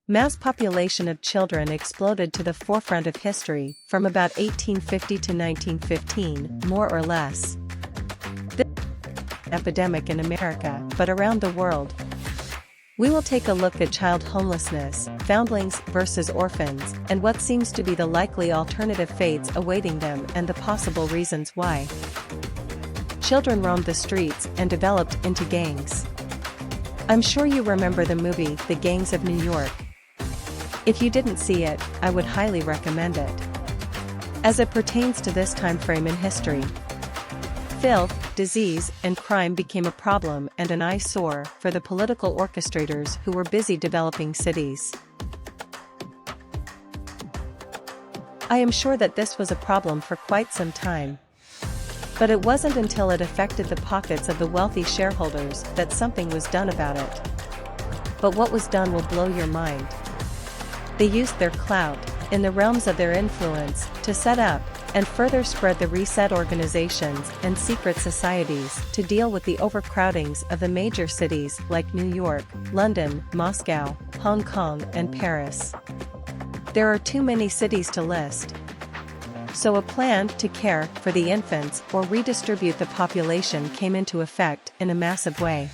Mass population of children exploded to the forefront of history from about 1850 to 1915, more or less. This epidemic in America, but around the world. We will take a look at child homelessness, foundlings versus orphans, and what seems to be the likely alternative fates awaiting them and the possible reasons why. Children roamed the streets and developed into gangs. I'm sure you remember the movie, The Gangs of New York. If you didn't see it, I would highly recommend it. As it pertains to this time frame in history, filth, disease, and crime became a problem and an eyesore for the political orchestrators who were busy developing cities. I am sure that this was a problem for quite some time. But it wasn't until it affected the pockets of the wealthy shareholders that something was done about it. But what was done will blow your mind. They used their clout, in the realms of their influence, to set up and further spread the reset organizations and secret societies to deal with the overcrowdings of the major cities like New York, London, Moscow, Hong Kong, and Paris. There are too many cities to list. So a plan to care for the infants or redistribute the population came into effect in a massive way.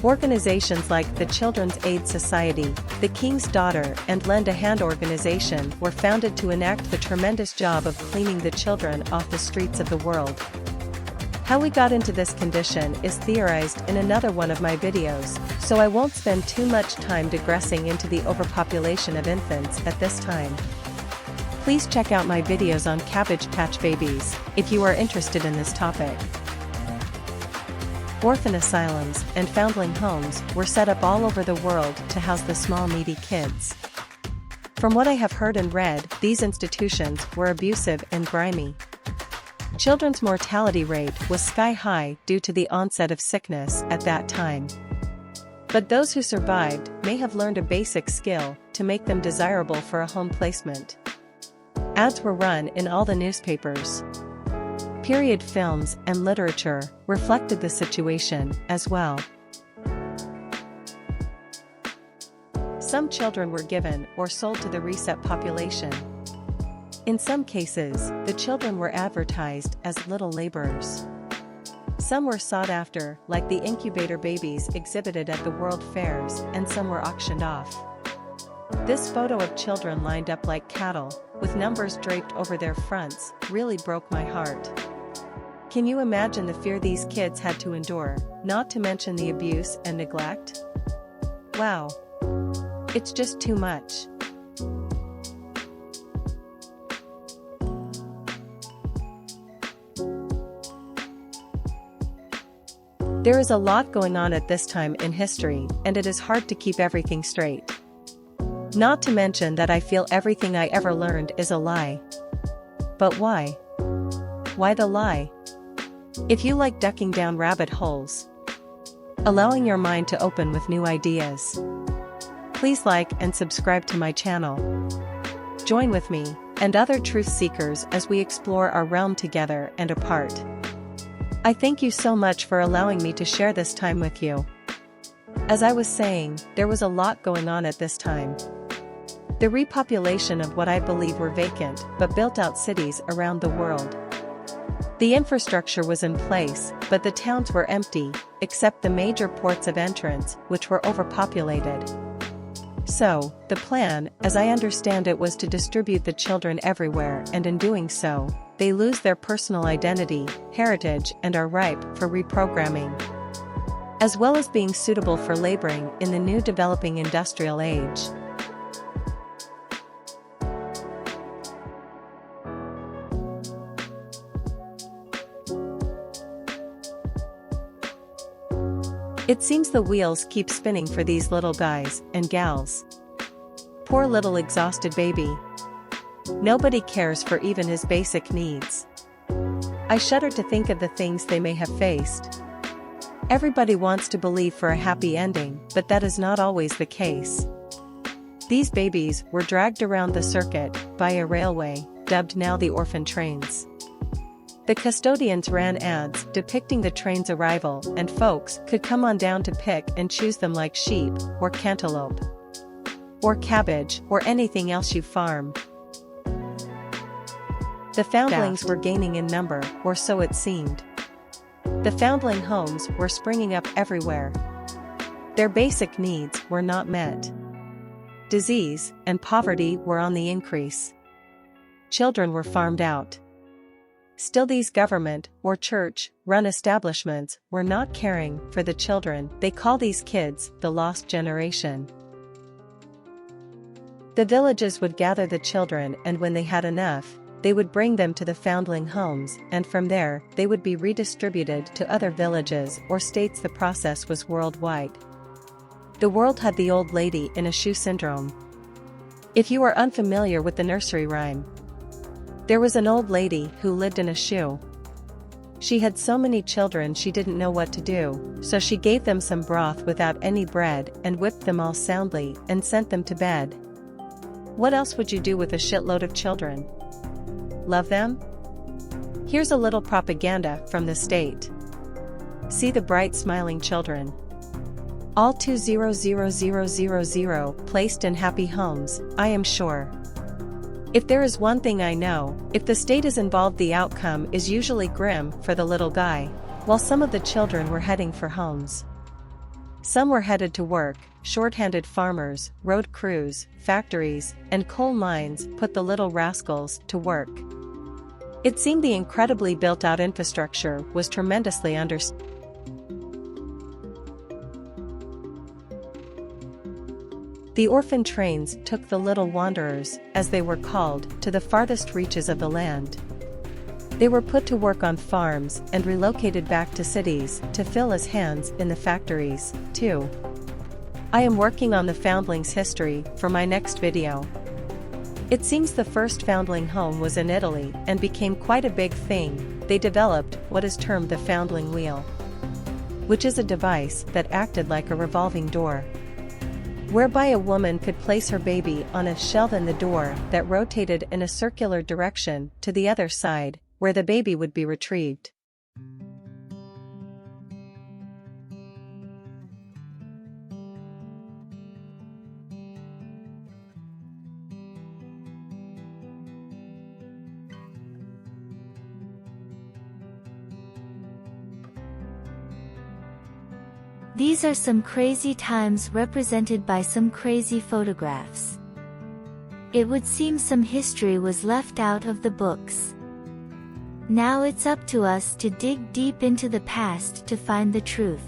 Organizations like the Children's Aid Society, the King's Daughter, and Lend a Hand organization were founded to enact the tremendous job of cleaning the children off the streets of the world. How we got into this condition is theorized in another one of my videos, so I won't spend too much time digressing into the overpopulation of infants at this time. Please check out my videos on Cabbage Patch Babies, if you are interested in this topic. Orphan asylums and foundling homes were set up all over the world to house the small needy kids. From what I have heard and read, these institutions were abusive and grimy. Children's mortality rate was sky high due to the onset of sickness at that time. But those who survived may have learned a basic skill to make them desirable for a home placement. Ads were run in all the newspapers. Period films and literature reflected the situation as well. Some children were given or sold to the reset population. In some cases, the children were advertised as little laborers. Some were sought after, like the incubator babies exhibited at the world fairs, and some were auctioned off. This photo of children lined up like cattle, with numbers draped over their fronts, really broke my heart. Can you imagine the fear these kids had to endure, not to mention the abuse and neglect? Wow. It's just too much. There is a lot going on at this time in history, and it is hard to keep everything straight. Not to mention that I feel everything I ever learned is a lie. But why? Why the lie? If you like ducking down rabbit holes, allowing your mind to open with new ideas, please like and subscribe to my channel. Join with me and other truth seekers as we explore our realm together and apart. I thank you so much for allowing me to share this time with you. As I was saying, there was a lot going on at this time. The repopulation of what I believe were vacant but built-out cities around the world. The infrastructure was in place, but the towns were empty, except the major ports of entrance, which were overpopulated. So, the plan, as I understand it, was to distribute the children everywhere, and in doing so, they lose their personal identity, heritage, and are ripe for reprogramming, as well as being suitable for laboring in the new developing industrial age. It seems the wheels keep spinning for these little guys and gals. Poor little exhausted baby. Nobody cares for even his basic needs. I shudder to think of the things they may have faced. Everybody wants to believe for a happy ending, but that is not always the case. These babies were dragged around the circuit by a railway, dubbed now the orphan trains. The custodians ran ads depicting the train's arrival, and folks could come on down to pick and choose them like sheep or cantaloupe. or cabbage, or anything else you farm. The foundlings were gaining in number, or so it seemed. The foundling homes were springing up everywhere. Their basic needs were not met. Disease and poverty were on the increase. Children were farmed out. Still, these government or church-run establishments were not caring for the children. They call these kids the lost generation. The villages would gather the children, and when they had enough, they would bring them to the foundling homes, and from there, they would be redistributed to other villages or states. The process was worldwide. The world had the old lady in a shoe syndrome. If you are unfamiliar with the nursery rhyme, there was an old lady who lived in a shoe. She had so many children she didn't know what to do, so she gave them some broth without any bread and whipped them all soundly and sent them to bed. What else would you do with a shitload of children? Love them? Here's a little propaganda from the state. See the bright smiling children. All 200,000 placed in happy homes, I am sure. If there is one thing I know, if the state is involved, the outcome is usually grim for the little guy. While some of the children were heading for homes, some were headed to work. Short-handed farmers, road crews, factories, and coal mines put the little rascals to work. It seemed the incredibly built-out infrastructure was tremendously understaffed. The orphan trains took the little wanderers, as they were called, to the farthest reaches of the land. They were put to work on farms and relocated back to cities to fill as hands in the factories, too. I am working on the foundlings' history for my next video. It seems the first foundling home was in Italy and became quite a big thing. They developed what is termed the foundling wheel, which is a device that acted like a revolving door, whereby a woman could place her baby on a shelf in the door that rotated in a circular direction to the other side, where the baby would be retrieved. These are some crazy times represented by some crazy photographs. It would seem some history was left out of the books. Now it's up to us to dig deep into the past to find the truth.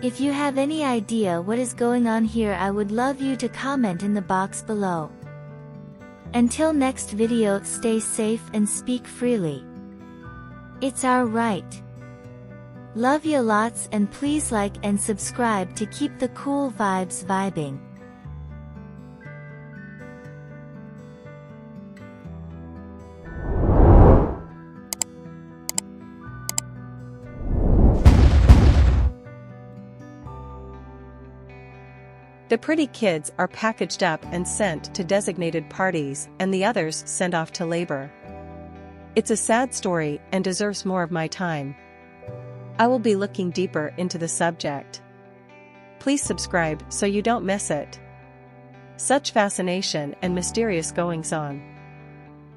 If you have any idea what is going on here, I would love you to comment in the box below. Until next video, stay safe and speak freely. It's our right. Love you lots, and please like and subscribe to keep the cool vibes vibing. The pretty kids are packaged up and sent to designated parties, and the others sent off to labor. It's a sad story and deserves more of my time. I will be looking deeper into the subject. Please subscribe so you don't miss it. Such fascination and mysterious goings-on.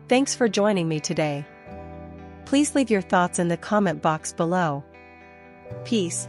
Thanks for joining me today. Please leave your thoughts in the comment box below. Peace.